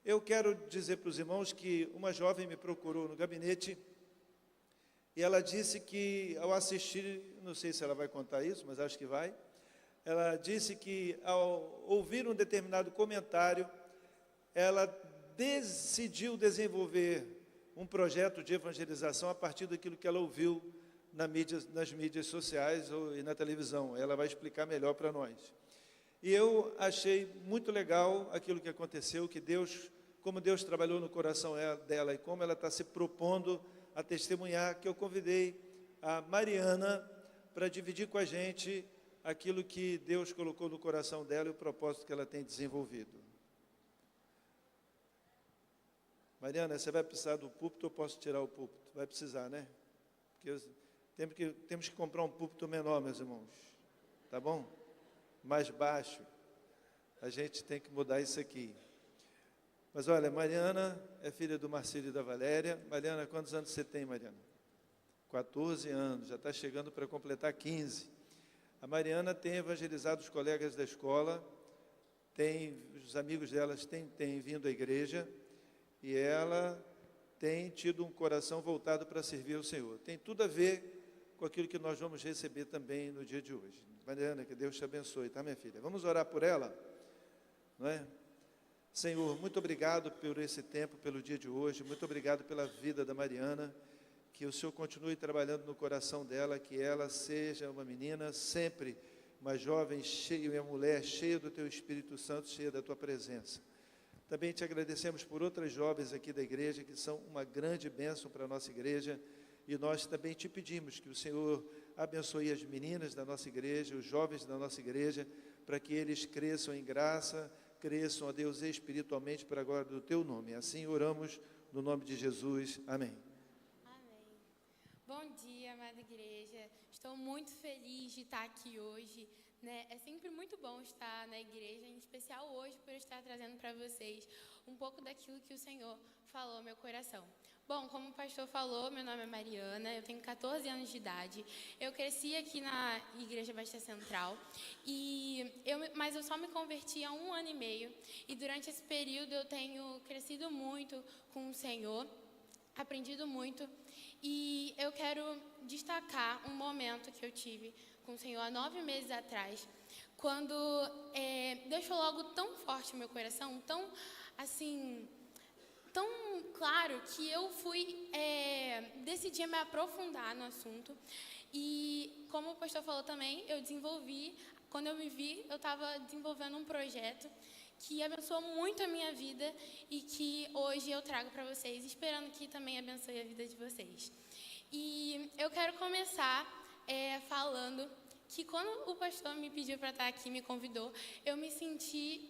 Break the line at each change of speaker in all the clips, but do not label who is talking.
Eu quero dizer para os irmãos que uma jovem me procurou no gabinete e ela disse que, ao assistir, não sei se ela vai contar isso, mas acho que vai, ela disse que, ao ouvir um determinado comentário, ela decidiu desenvolver um projeto de evangelização a partir daquilo que ela ouviu nas mídias sociais e na televisão. Ela vai explicar melhor para nós. E eu achei muito legal aquilo que aconteceu, que Deus, como Deus trabalhou no coração dela e como ela está se propondo a testemunhar, que eu convidei a Mariana para dividir com a gente aquilo que Deus colocou no coração dela e o propósito que ela tem desenvolvido. Mariana, você vai precisar do púlpito ou posso tirar o púlpito? Vai precisar, né? Porque temos que comprar um púlpito menor, meus irmãos. Tá bom? Mais baixo. A gente tem que mudar isso aqui. Mas olha, Mariana é filha do Marcílio e da Valéria. Mariana, quantos anos você tem, Mariana? 14 anos, já está chegando para completar 15. A Mariana tem evangelizado os colegas da escola, os amigos delas têm vindo à igreja, e ela tem tido um coração voltado para servir ao Senhor. Tem tudo a ver com aquilo que nós vamos receber também no dia de hoje. Mariana, que Deus te abençoe, tá, minha filha? Vamos orar por ela? Não é? Senhor, muito obrigado por esse tempo, pelo dia de hoje, muito obrigado pela vida da Mariana, que o Senhor continue trabalhando no coração dela, que ela seja uma menina sempre, uma jovem cheia, uma mulher cheia do Teu Espírito Santo, cheia da Tua presença. Também te agradecemos por outras jovens aqui da igreja, que são uma grande bênção para a nossa igreja, e nós também te pedimos que o Senhor abençoe as meninas da nossa igreja, os jovens da nossa igreja, para que eles cresçam em graça, cresçam, ó Deus, espiritualmente para a glória do Teu nome. Assim oramos no nome de Jesus. Amém.
Amém. Bom dia, amada igreja. Estou muito feliz de estar aqui hoje. É sempre muito bom estar na igreja, em especial hoje, por estar trazendo para vocês um pouco daquilo que o Senhor falou ao meu coração. Bom, como o pastor falou, meu nome é Mariana, eu tenho 14 anos de idade. Eu cresci aqui na Igreja Batista Central, mas eu só me converti há 1 ano e meio. E durante esse período eu tenho crescido muito com o Senhor, aprendido muito. E eu quero destacar um momento que eu tive com o Senhor há 9 meses atrás, quando Deus falou algo tão forte no meu coração, tão claro, que eu decidi me aprofundar no assunto. E como o pastor falou também, quando eu me vi, eu estava desenvolvendo um projeto que abençoou muito a minha vida e que hoje eu trago para vocês, esperando que também abençoe a vida de vocês. E eu quero começar falando que quando o pastor me pediu para estar aqui, me convidou, eu me senti...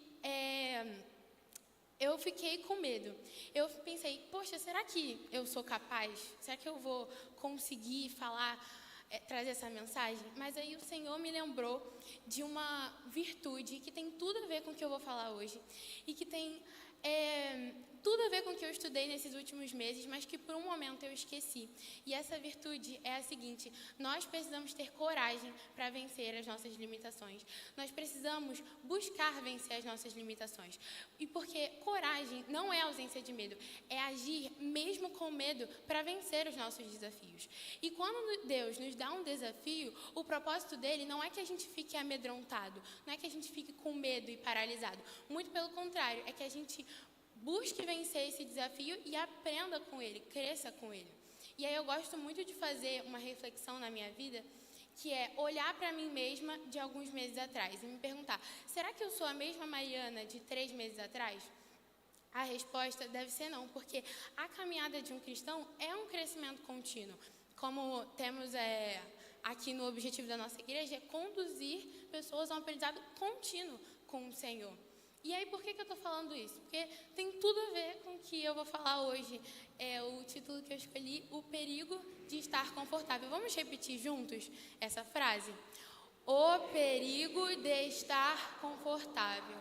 eu fiquei com medo. Eu pensei, poxa, será que eu sou capaz? Será que eu vou conseguir falar, trazer essa mensagem? Mas aí o Senhor me lembrou de uma virtude que tem tudo a ver com o que eu vou falar hoje. E que tem tudo a ver com o que eu estudei nesses últimos meses, mas que por um momento eu esqueci. E essa virtude é a seguinte: nós precisamos ter coragem para vencer as nossas limitações. Nós precisamos buscar vencer as nossas limitações. E porque coragem não é ausência de medo, é agir mesmo com medo para vencer os nossos desafios. E quando Deus nos dá um desafio, o propósito dele não é que a gente fique amedrontado, não é que a gente fique com medo e paralisado. Muito pelo contrário, é que a gente busque vencer esse desafio e aprenda com ele, cresça com ele. E aí eu gosto muito de fazer uma reflexão na minha vida, que é olhar para mim mesma de alguns meses atrás e me perguntar, será que eu sou a mesma Mariana de 3 meses atrás? A resposta deve ser não, porque a caminhada de um cristão é um crescimento contínuo. Como temos aqui no objetivo da nossa igreja, é conduzir pessoas a um aprendizado contínuo com o Senhor. E aí, por que eu estou falando isso? Porque tem tudo a ver com o que eu vou falar hoje. É o título que eu escolhi, o perigo de estar confortável. Vamos repetir juntos essa frase? O perigo de estar confortável.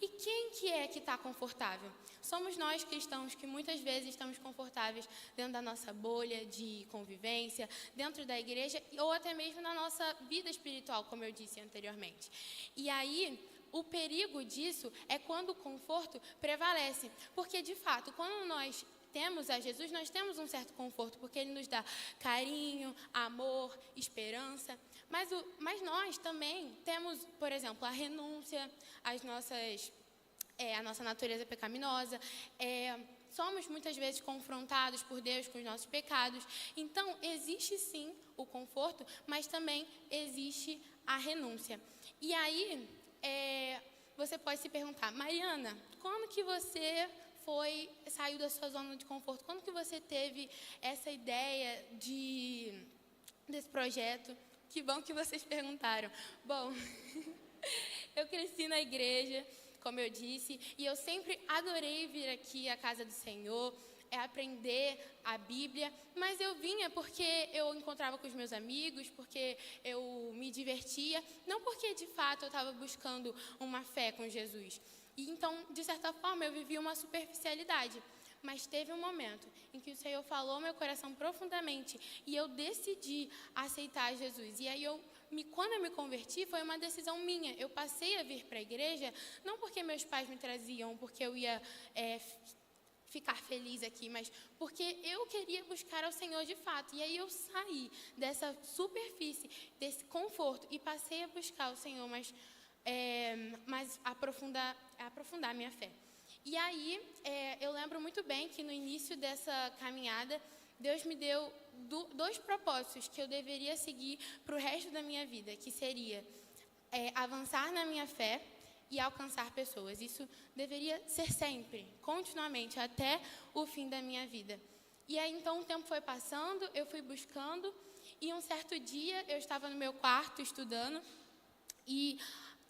E quem que é que está confortável? Somos nós cristãos que muitas vezes estamos confortáveis dentro da nossa bolha de convivência, dentro da igreja ou até mesmo na nossa vida espiritual, como eu disse anteriormente. E aí, o perigo disso é quando o conforto prevalece. Porque, de fato, quando nós temos a Jesus, nós temos um certo conforto, porque Ele nos dá carinho, amor, esperança. Mas nós também temos, por exemplo, a renúncia, a nossa natureza pecaminosa, somos muitas vezes confrontados por Deus com os nossos pecados. Então, existe sim o conforto, mas também existe a renúncia. E aí, você pode se perguntar, Mariana, quando que você saiu da sua zona de conforto? Quando que você teve essa ideia desse projeto? Que bom que vocês perguntaram. Bom, eu cresci na igreja, como eu disse, e eu sempre adorei vir aqui à casa do Senhor, aprender a Bíblia, mas eu vinha porque eu encontrava com os meus amigos, porque eu me divertia, não porque de fato eu estava buscando uma fé com Jesus. E então, de certa forma, eu vivia uma superficialidade. Mas teve um momento em que o Senhor falou ao meu coração profundamente e eu decidi aceitar Jesus. E aí, quando eu me converti, foi uma decisão minha. Eu passei a vir para a igreja, não porque meus pais me traziam, porque eu ia ficar feliz aqui, mas porque eu queria buscar ao Senhor de fato. E aí eu saí dessa superfície, desse conforto e passei a buscar o Senhor, mas aprofundar a minha fé. E aí, eu lembro muito bem que no início dessa caminhada, Deus me deu dois propósitos que eu deveria seguir para o resto da minha vida, que seria avançar na minha fé e alcançar pessoas. Isso deveria ser sempre, continuamente, até o fim da minha vida. E aí, então, o tempo foi passando, eu fui buscando, e um certo dia, eu estava no meu quarto estudando, e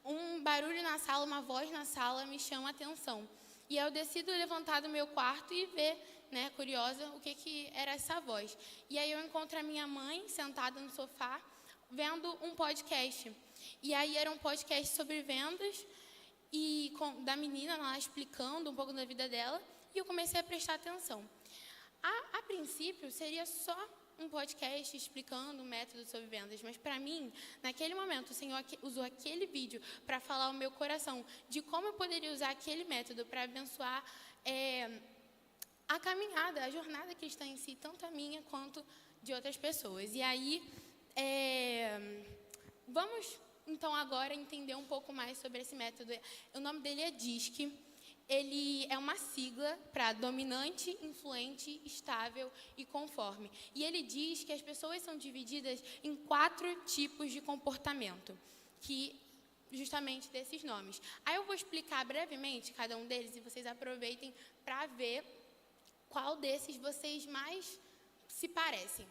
um barulho na sala, uma voz na sala me chama a atenção. E eu decido levantar do meu quarto e ver, curiosa, o que era essa voz. E aí eu encontro a minha mãe sentada no sofá, vendo um podcast. E aí era um podcast sobre vendas, e da menina lá explicando um pouco da vida dela, e eu comecei a prestar atenção. A princípio, seria só um podcast explicando um método sobre vendas, mas para mim, naquele momento, o Senhor usou aquele vídeo para falar ao meu coração de como eu poderia usar aquele método para abençoar a caminhada, a jornada cristã em si, tanto a minha quanto de outras pessoas. E aí, vamos então agora entender um pouco mais sobre esse método. O nome dele é DISC. Ele é uma sigla para dominante, influente, estável e conforme. E ele diz que as pessoas são divididas em 4 tipos de comportamento, que justamente desses nomes. Aí eu vou explicar brevemente cada um deles e vocês aproveitem para ver qual desses vocês mais se parecem.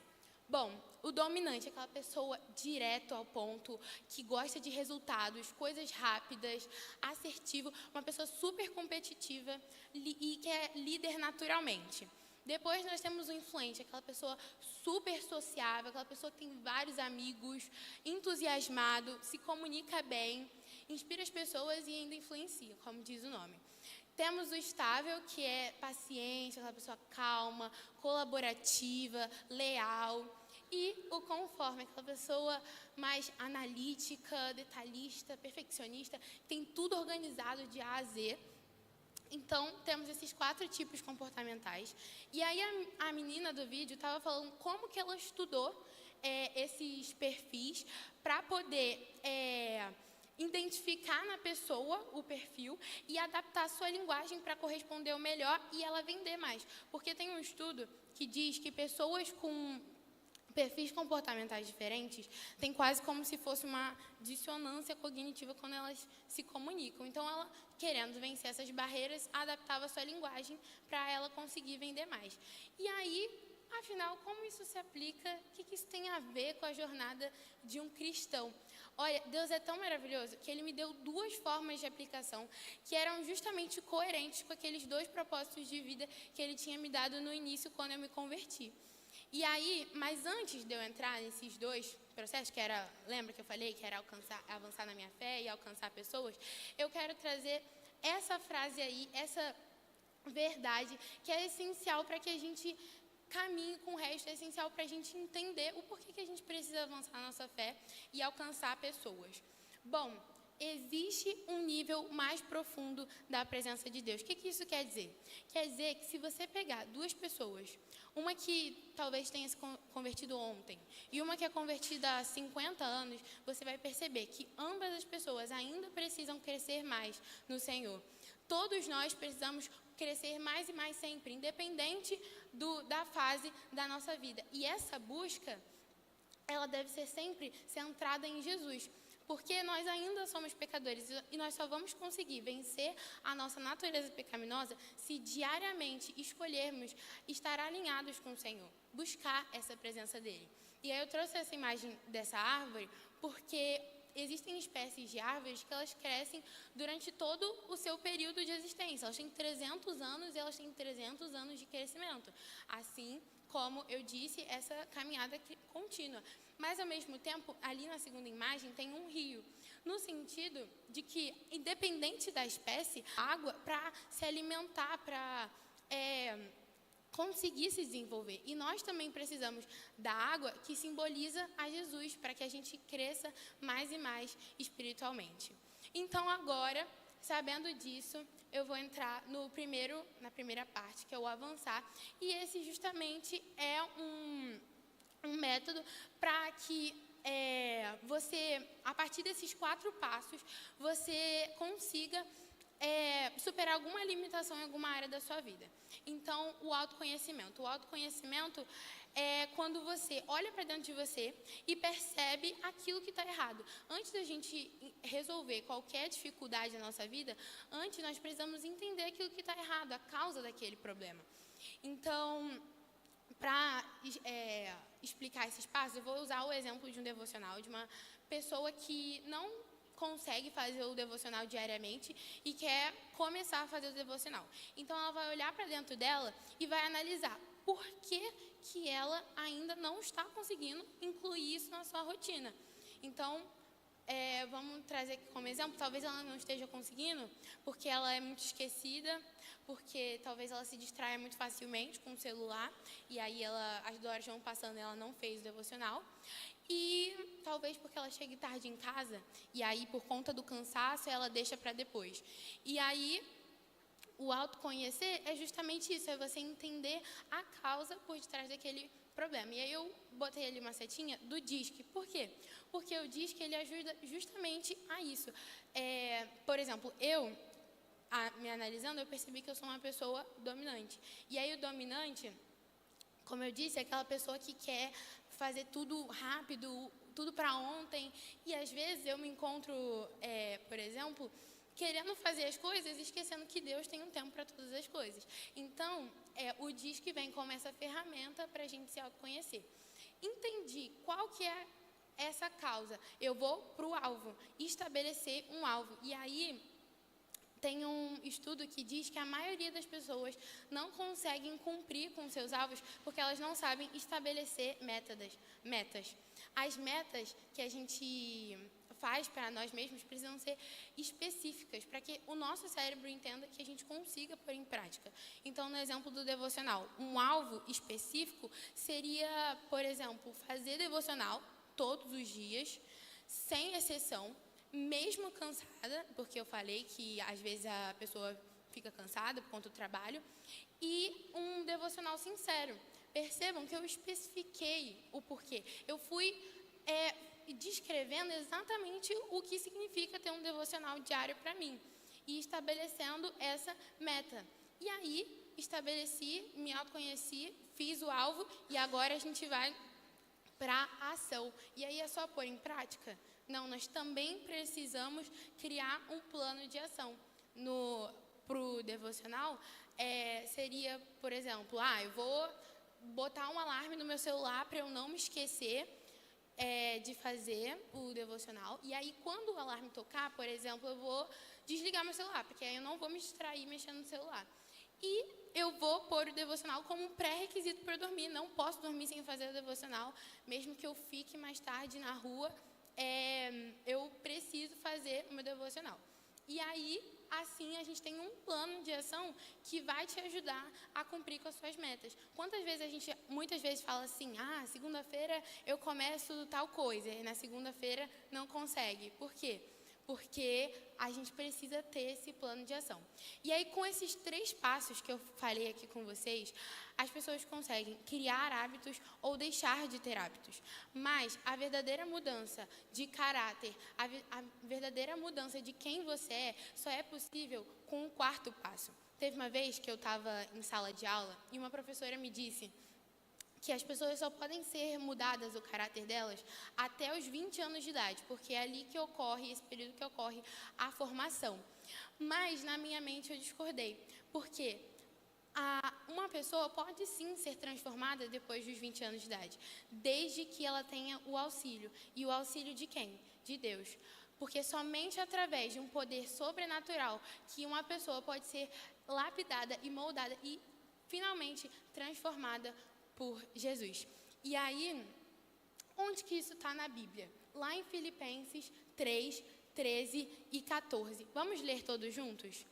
Bom, o dominante é aquela pessoa direto ao ponto, que gosta de resultados, coisas rápidas, assertivo, uma pessoa super competitiva e que é líder naturalmente. Depois nós temos o influente, aquela pessoa super sociável, aquela pessoa que tem vários amigos, entusiasmado, se comunica bem, inspira as pessoas e ainda influencia, como diz o nome. Temos o estável, que é paciente, aquela pessoa calma, colaborativa, leal. E o conforme, aquela pessoa mais analítica, detalhista, perfeccionista, tem tudo organizado de A a Z. Então, temos esses 4 tipos comportamentais. E aí, a menina do vídeo estava falando como que ela estudou esses perfis para poder identificar na pessoa o perfil e adaptar a sua linguagem para corresponder ao melhor e ela vender mais. Porque tem um estudo que diz que pessoas com perfis comportamentais diferentes têm quase como se fosse uma dissonância cognitiva quando elas se comunicam. Então, ela, querendo vencer essas barreiras, adaptava a sua linguagem para ela conseguir vender mais. E aí, afinal, como isso se aplica? O que isso tem a ver com a jornada de um cristão? Olha, Deus é tão maravilhoso que Ele me deu 2 formas de aplicação que eram justamente coerentes com aqueles 2 propósitos de vida que Ele tinha me dado no início, quando eu me converti. E aí, mas antes de eu entrar nesses 2 processos, que era, lembra que eu falei que era avançar na minha fé e alcançar pessoas, eu quero trazer essa frase aí, essa verdade, que é essencial para que a gente caminhe com o resto, é essencial para a gente entender o porquê que a gente precisa avançar na nossa fé e alcançar pessoas. Bom, existe um nível mais profundo da presença de Deus. O que isso quer dizer? Quer dizer que se você pegar duas pessoas, uma que talvez tenha se convertido ontem e uma que é convertida há 50 anos, você vai perceber que ambas as pessoas ainda precisam crescer mais no Senhor. Todos nós precisamos crescer mais e mais sempre, independente da fase da nossa vida. E essa busca, ela deve ser sempre centrada em Jesus. Porque nós ainda somos pecadores e nós só vamos conseguir vencer a nossa natureza pecaminosa se diariamente escolhermos estar alinhados com o Senhor, buscar essa presença dEle. E aí eu trouxe essa imagem dessa árvore porque existem espécies de árvores que elas crescem durante todo o seu período de existência. Elas têm 300 anos e elas têm 300 anos de crescimento. Assim como eu disse, essa caminhada contínua. Mas, ao mesmo tempo, ali na segunda imagem, tem um rio. No sentido de que, independente da espécie, a água para se alimentar, para conseguir se desenvolver. E nós também precisamos da água que simboliza a Jesus, para que a gente cresça mais e mais espiritualmente. Então, agora, sabendo disso, eu vou entrar na primeira parte, que é o avançar. E esse justamente é um método para que você, a partir desses 4 passos, você consiga superar alguma limitação em alguma área da sua vida. Então, o autoconhecimento. O autoconhecimento é quando você olha para dentro de você e percebe aquilo que está errado. Antes da gente resolver qualquer dificuldade na nossa vida, antes nós precisamos entender aquilo que está errado, a causa daquele problema. Então, para explicar esses passos, eu vou usar o exemplo de um devocional, de uma pessoa que não consegue fazer o devocional diariamente e quer começar a fazer o devocional. Então, ela vai olhar para dentro dela e vai analisar por que ela ainda não está conseguindo incluir isso na sua rotina. Então, vamos trazer aqui como exemplo, talvez ela não esteja conseguindo porque ela é muito esquecida, porque talvez ela se distraia muito facilmente com o celular, e aí as horas vão passando e ela não fez o devocional. E talvez porque ela chegue tarde em casa, e aí por conta do cansaço ela deixa para depois. E aí o autoconhecer é justamente isso, é você entender a causa por detrás daquele problema. E aí eu botei ali uma setinha do DISC. Por quê? Porque o DISC ele ajuda justamente a isso. Por exemplo, me analisando, eu percebi que eu sou uma pessoa dominante. E aí o dominante, como eu disse, é aquela pessoa que quer fazer tudo rápido, tudo para ontem. E às vezes eu me encontro, por exemplo, querendo fazer as coisas e esquecendo que Deus tem um tempo para todas as coisas. Então, o DISC vem como essa ferramenta para a gente se autoconhecer. Entendi qual que é essa causa. Eu vou para o alvo, estabelecer um alvo. E aí, tem um estudo que diz que a maioria das pessoas não conseguem cumprir com seus alvos porque elas não sabem estabelecer metas. As metas que a gente faz para nós mesmos precisam ser específicas para que o nosso cérebro entenda que a gente consiga pôr em prática. Então, no exemplo do devocional, um alvo específico seria, por exemplo, fazer devocional todos os dias, sem exceção, mesmo cansada, porque eu falei que às vezes a pessoa fica cansada por conta do trabalho, e um devocional sincero. Percebam que eu especifiquei o porquê. Eu fui descrevendo exatamente o que significa ter um devocional diário para mim e estabelecendo essa meta. E aí, estabeleci, me autoconheci, fiz o alvo e agora a gente vai para a ação. E aí é só pôr em prática? Não, nós também precisamos criar um plano de ação. Para o devocional, seria, por exemplo, eu vou botar um alarme no meu celular para eu não me esquecer de fazer o devocional. E aí, quando o alarme tocar, por exemplo, eu vou desligar meu celular, porque aí eu não vou me distrair mexendo no celular. E eu vou pôr o devocional como um pré-requisito para eu dormir. Não posso dormir sem fazer o devocional, mesmo que eu fique mais tarde na rua, eu preciso fazer o meu devocional. E aí, assim, a gente tem um plano de ação que vai te ajudar a cumprir com as suas metas. Quantas vezes a gente, muitas vezes, fala assim, segunda-feira eu começo tal coisa, e na segunda-feira não consegue. Por quê? porque a gente precisa ter esse plano de ação. E aí, com esses 3 passos que eu falei aqui com vocês, as pessoas conseguem criar hábitos ou deixar de ter hábitos. Mas a verdadeira mudança de caráter, a verdadeira mudança de quem você é, só é possível com o 4º passo. Teve uma vez que eu estava em sala de aula e uma professora me disse que as pessoas só podem ser mudadas, o caráter delas, até os 20 anos de idade, porque é ali que ocorre, esse período que ocorre a formação. Mas, na minha mente, eu discordei, porque uma pessoa pode sim ser transformada depois dos 20 anos de idade, desde que ela tenha o auxílio. E o auxílio de quem? De Deus. Porque somente através de um poder sobrenatural que uma pessoa pode ser lapidada e moldada e finalmente transformada por Jesus. E aí, onde que isso está na Bíblia? Lá em Filipenses 3, 13 e 14. Vamos ler todos juntos?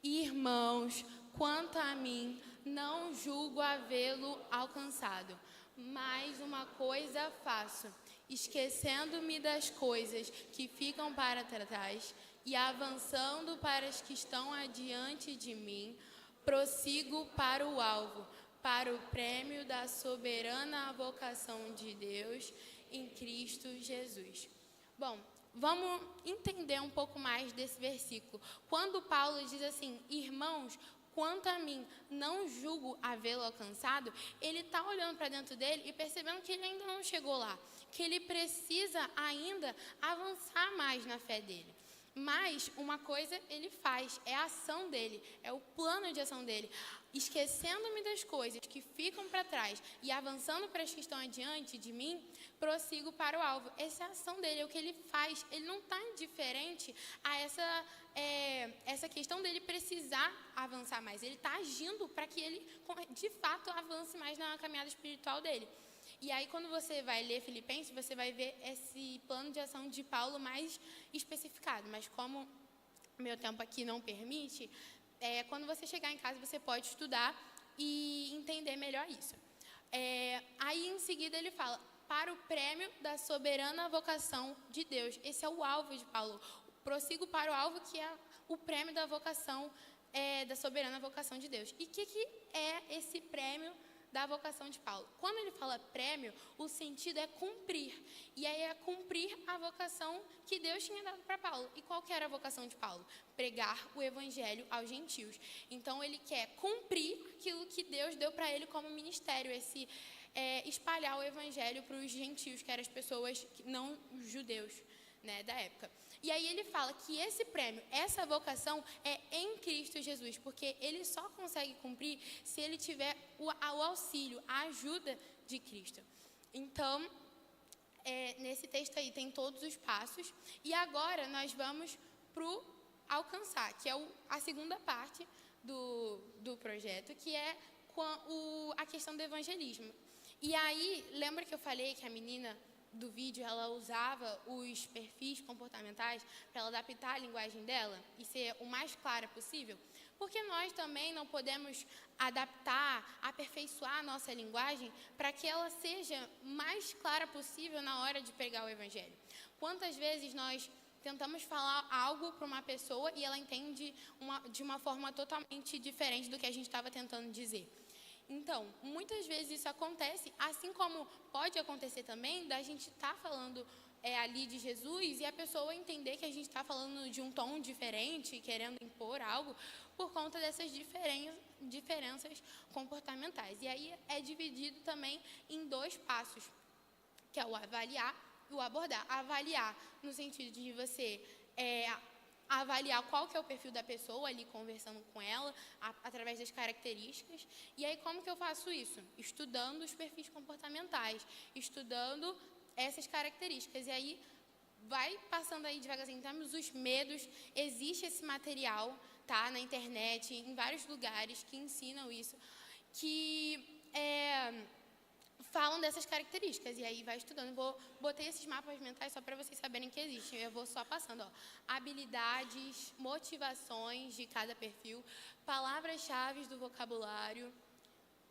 Irmãos, quanto a mim, não julgo havê-lo alcançado, mas uma coisa faço, esquecendo-me das coisas que ficam para trás e avançando para as que estão adiante de mim, prossigo para o alvo, para o prêmio da soberana vocação de Deus em Cristo Jesus. Bom, vamos entender um pouco mais desse versículo. Quando Paulo diz assim, irmãos, quanto a mim, não julgo havê-lo alcançado, ele está olhando para dentro dele e percebendo que ele ainda não chegou lá, que ele precisa ainda avançar mais na fé dele. Mas uma coisa ele faz, é a ação dele, é o plano de ação dele. Esquecendo-me das coisas que ficam para trás e avançando para as que estão adiante de mim, prossigo para o alvo. Essa é a ação dele, é o que ele faz. Ele não está indiferente a essa questão dele precisar avançar mais. Ele está agindo para que ele, de fato, avance mais na caminhada espiritual dele. E aí, quando você vai ler Filipenses, você vai ver esse plano de ação de Paulo mais especificado. Mas como meu tempo aqui não permite, quando você chegar em casa, você pode estudar e entender melhor isso. Aí, em seguida, ele fala, para o prêmio da soberana vocação de Deus. Esse é o alvo de Paulo. Prossigo para o alvo, que é o prêmio da vocação, da soberana vocação de Deus. E o que é esse prêmio da vocação de Paulo? Quando ele fala prêmio, o sentido é cumprir. E aí é cumprir a vocação que Deus tinha dado para Paulo. E qual que era a vocação de Paulo? Pregar o evangelho aos gentios. Então ele quer cumprir aquilo que Deus deu para ele como ministério, espalhar o evangelho para os gentios, que eram as pessoas não judeus, né, da época. E aí ele fala que esse prêmio, essa vocação é em Cristo Jesus, porque ele só consegue cumprir se ele tiver o auxílio, a ajuda de Cristo. Então, nesse texto aí tem todos os passos. E agora nós vamos para o alcançar, que é a segunda parte do projeto, que é a questão do evangelismo. E aí, lembra que eu falei que a menina do vídeo, ela usava os perfis comportamentais para ela adaptar a linguagem dela e ser o mais clara possível? Porque nós também não podemos adaptar, aperfeiçoar a nossa linguagem para que ela seja mais clara possível na hora de pregar o evangelho. Quantas vezes nós tentamos falar algo para uma pessoa e ela entende de uma forma totalmente diferente do que a gente estava tentando dizer? Então, muitas vezes isso acontece, assim como pode acontecer também da gente estar falando ali de Jesus e a pessoa entender que a gente está falando de um tom diferente, querendo impor algo, por conta dessas diferenças comportamentais. E aí é dividido também em 2 passos, que é o avaliar e o abordar. Avaliar no sentido de você avaliar qual que é o perfil da pessoa ali, conversando com ela, através das características. E aí, como que eu faço isso? Estudando os perfis comportamentais, estudando essas características. E aí, vai passando aí devagarzinho. Temos os medos, existe esse material, tá, na internet, em vários lugares que ensinam isso, que falam dessas características, e aí vai estudando. Botei esses mapas mentais só para vocês saberem que existem, eu vou só passando, habilidades, motivações de cada perfil, palavras-chave do vocabulário,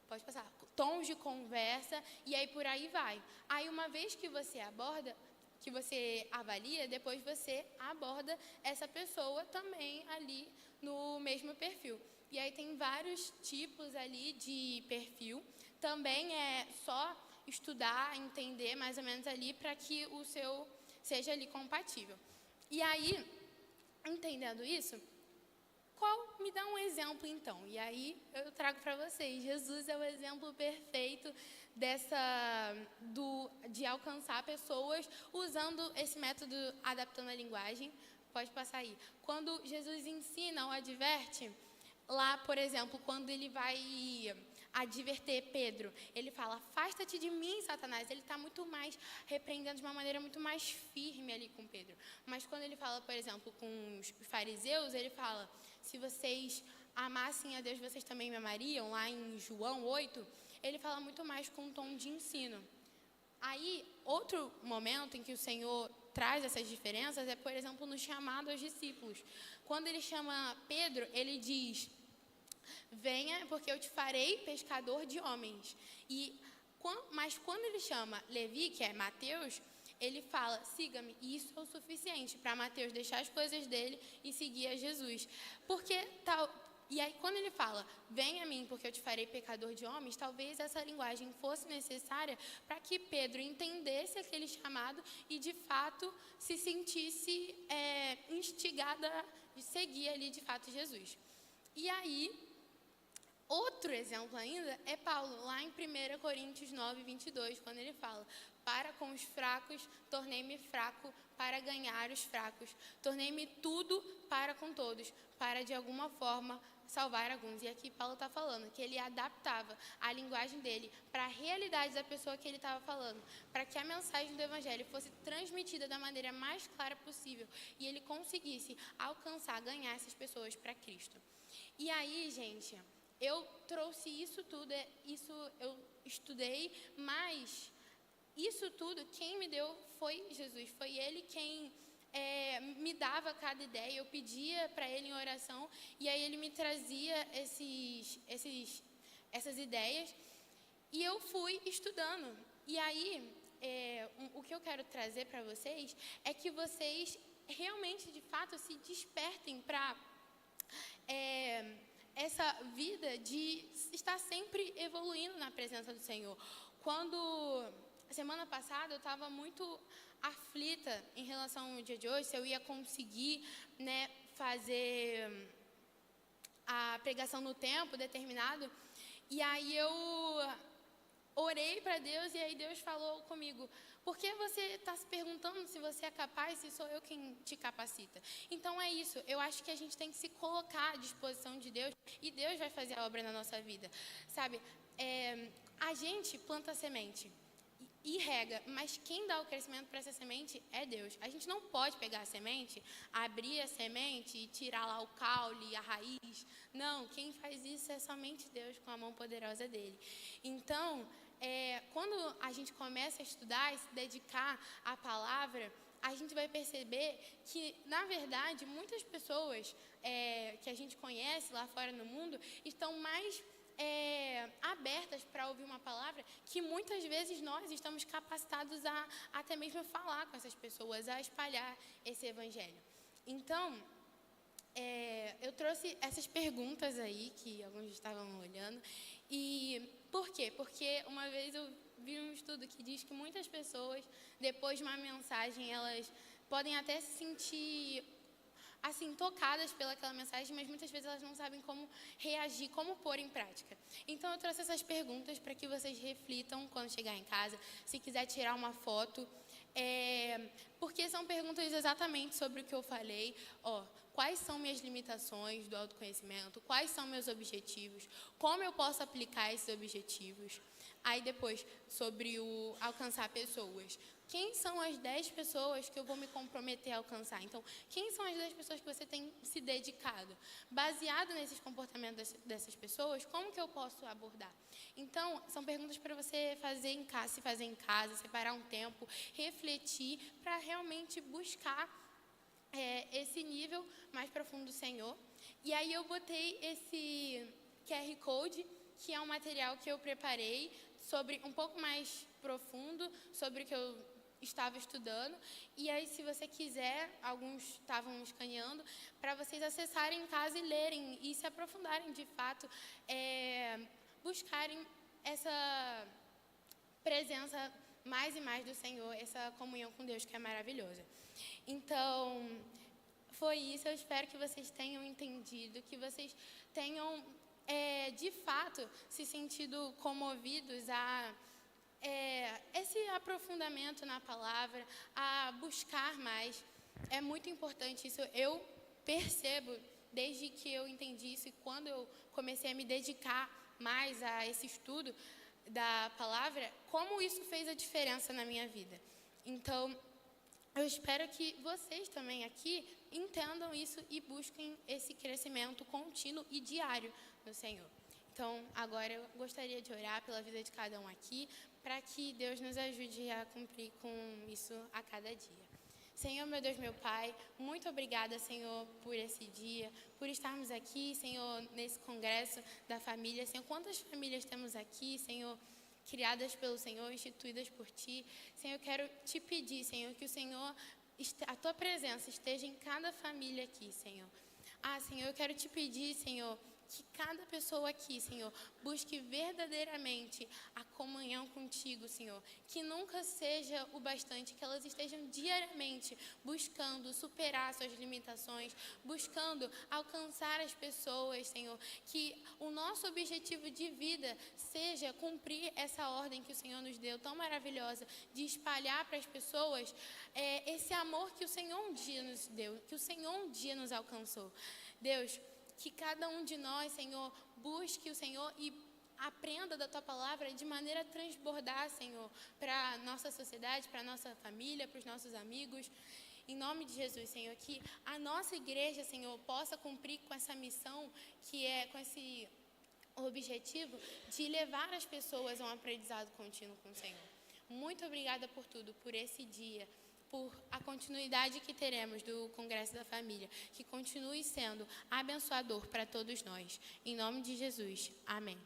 pode passar, tons de conversa, e aí por aí vai. Aí uma vez que você aborda, que você avalia, depois você aborda essa pessoa também ali no mesmo perfil. E aí tem vários tipos ali de perfil. Também é só estudar, entender mais ou menos ali para que o seu seja ali compatível. E aí, entendendo isso, me dá um exemplo então? E aí eu trago para vocês. Jesus é o exemplo perfeito de alcançar pessoas usando esse método adaptando a linguagem. Pode passar aí. Quando Jesus ensina ou adverte, lá, por exemplo, quando ele vai adverter Pedro, ele fala: afasta-te de mim, Satanás. Ele está muito mais repreendendo de uma maneira muito mais firme ali com Pedro. Mas quando ele fala, por exemplo, com os fariseus, ele fala: se vocês amassem a Deus, vocês também me amariam. Lá em João 8, ele fala muito mais com um tom de ensino. Aí, outro momento em que o Senhor traz essas diferenças é, por exemplo, no chamado aos discípulos. Quando ele chama Pedro, ele diz: venha, porque eu te farei pescador de homens. Mas quando ele chama Levi, que é Mateus, ele fala: siga-me. E isso é o suficiente para Mateus deixar as coisas dele e seguir a Jesus. E aí, quando ele fala: venha a mim, porque eu te farei pecador de homens, talvez essa linguagem fosse necessária para que Pedro entendesse aquele chamado e, de fato, se sentisse instigado a seguir ali, de fato, Jesus. E aí, outro exemplo ainda é Paulo, lá em 1 Coríntios 9, 22, quando ele fala: para com os fracos, tornei-me fraco para ganhar os fracos. Tornei-me tudo para com todos, para de alguma forma salvar alguns. E aqui Paulo está falando que ele adaptava a linguagem dele para a realidade da pessoa que ele estava falando, para que a mensagem do Evangelho fosse transmitida da maneira mais clara possível e ele conseguisse alcançar, ganhar essas pessoas para Cristo. E aí, gente, eu trouxe isso tudo, isso eu estudei, mas isso tudo quem me deu foi Jesus. Foi Ele quem me dava cada ideia. Eu pedia para Ele em oração e aí Ele me trazia essas ideias e eu fui estudando. E aí, o que eu quero trazer para vocês é que vocês realmente, de fato, se despertem para essa vida de estar sempre evoluindo na presença do Senhor. Semana passada eu estava muito aflita em relação ao dia de hoje, se eu ia conseguir, fazer a pregação no tempo determinado. E aí eu orei para Deus e aí Deus falou comigo: por que você está se perguntando se você é capaz, se sou eu quem te capacita? Então é isso, eu acho que a gente tem que se colocar à disposição de Deus e Deus vai fazer a obra na nossa vida, sabe? A gente planta a semente e rega, mas quem dá o crescimento para essa semente é Deus. A gente não pode pegar a semente, abrir a semente e tirar lá o caule, a raiz. Não, quem faz isso é somente Deus com a mão poderosa dele. Então, quando a gente começa a estudar e se dedicar à palavra, a gente vai perceber que, na verdade, muitas pessoas que a gente conhece lá fora no mundo estão mais abertas para ouvir uma palavra, que muitas vezes nós estamos capacitados a até mesmo falar com essas pessoas, a espalhar esse evangelho. Então, eu trouxe essas perguntas aí, que alguns estavam olhando, e por quê? Porque uma vez eu vi um estudo que diz que muitas pessoas, depois de uma mensagem, elas podem até se sentir assim, tocadas pelaquela mensagem, mas muitas vezes elas não sabem como reagir, como pôr em prática. Então, eu trouxe essas perguntas para que vocês reflitam quando chegar em casa, se quiser tirar uma foto, porque são perguntas exatamente sobre o que eu falei. Quais são minhas limitações do autoconhecimento? Quais são meus objetivos? Como eu posso aplicar esses objetivos? Aí depois, sobre o alcançar pessoas. Quem são as 10 pessoas que eu vou me comprometer a alcançar? Então, quem são as 10 pessoas que você tem se dedicado? Baseado nesses comportamentos dessas pessoas, como que eu posso abordar? Então, são perguntas para você fazer em casa, se fazer em casa, separar um tempo, refletir, para realmente buscar esse nível mais profundo do Senhor. E aí eu botei esse QR Code, que é um material que eu preparei sobre um pouco mais profundo, sobre o que eu estava estudando. E aí, se você quiser, alguns estavam escaneando, para vocês acessarem em casa e lerem e se aprofundarem de fato, buscarem essa presença mais e mais do Senhor, essa comunhão com Deus que é maravilhosa. Então, foi isso. Eu espero que vocês tenham entendido, que vocês tenham, de fato, se sentido comovidos a esse aprofundamento na palavra, a buscar mais. É muito importante isso. Eu percebo, desde que eu entendi isso e quando eu comecei a me dedicar mais a esse estudo da palavra, como isso fez a diferença na minha vida. Então, eu espero que vocês também aqui entendam isso e busquem esse crescimento contínuo e diário no Senhor. Então, agora eu gostaria de orar pela vida de cada um aqui, para que Deus nos ajude a cumprir com isso a cada dia. Senhor, meu Deus, meu Pai, muito obrigada, Senhor, por esse dia, por estarmos aqui, Senhor, nesse congresso da família. Senhor, quantas famílias temos aqui, Senhor, criadas pelo Senhor, instituídas por Ti. Senhor, eu quero Te pedir, Senhor, que o Senhor, a Tua presença esteja em cada família aqui, Senhor. Senhor, eu quero Te pedir, Senhor, que cada pessoa aqui, Senhor, busque verdadeiramente a comunhão contigo, Senhor. Que nunca seja o bastante, que elas estejam diariamente buscando superar suas limitações, buscando alcançar as pessoas, Senhor. Que o nosso objetivo de vida seja cumprir essa ordem que o Senhor nos deu, tão maravilhosa, de espalhar para as pessoas esse amor que o Senhor um dia nos deu, que o Senhor um dia nos alcançou. Deus, que cada um de nós, Senhor, busque o Senhor e aprenda da Tua palavra de maneira a transbordar, Senhor, para a nossa sociedade, para a nossa família, para os nossos amigos. Em nome de Jesus, Senhor, que a nossa igreja, Senhor, possa cumprir com essa missão, que é com esse objetivo de levar as pessoas a um aprendizado contínuo com o Senhor. Muito obrigada por tudo, por esse dia, por a continuidade que teremos do Congresso da Família, que continue sendo abençoador para todos nós. Em nome de Jesus. Amém.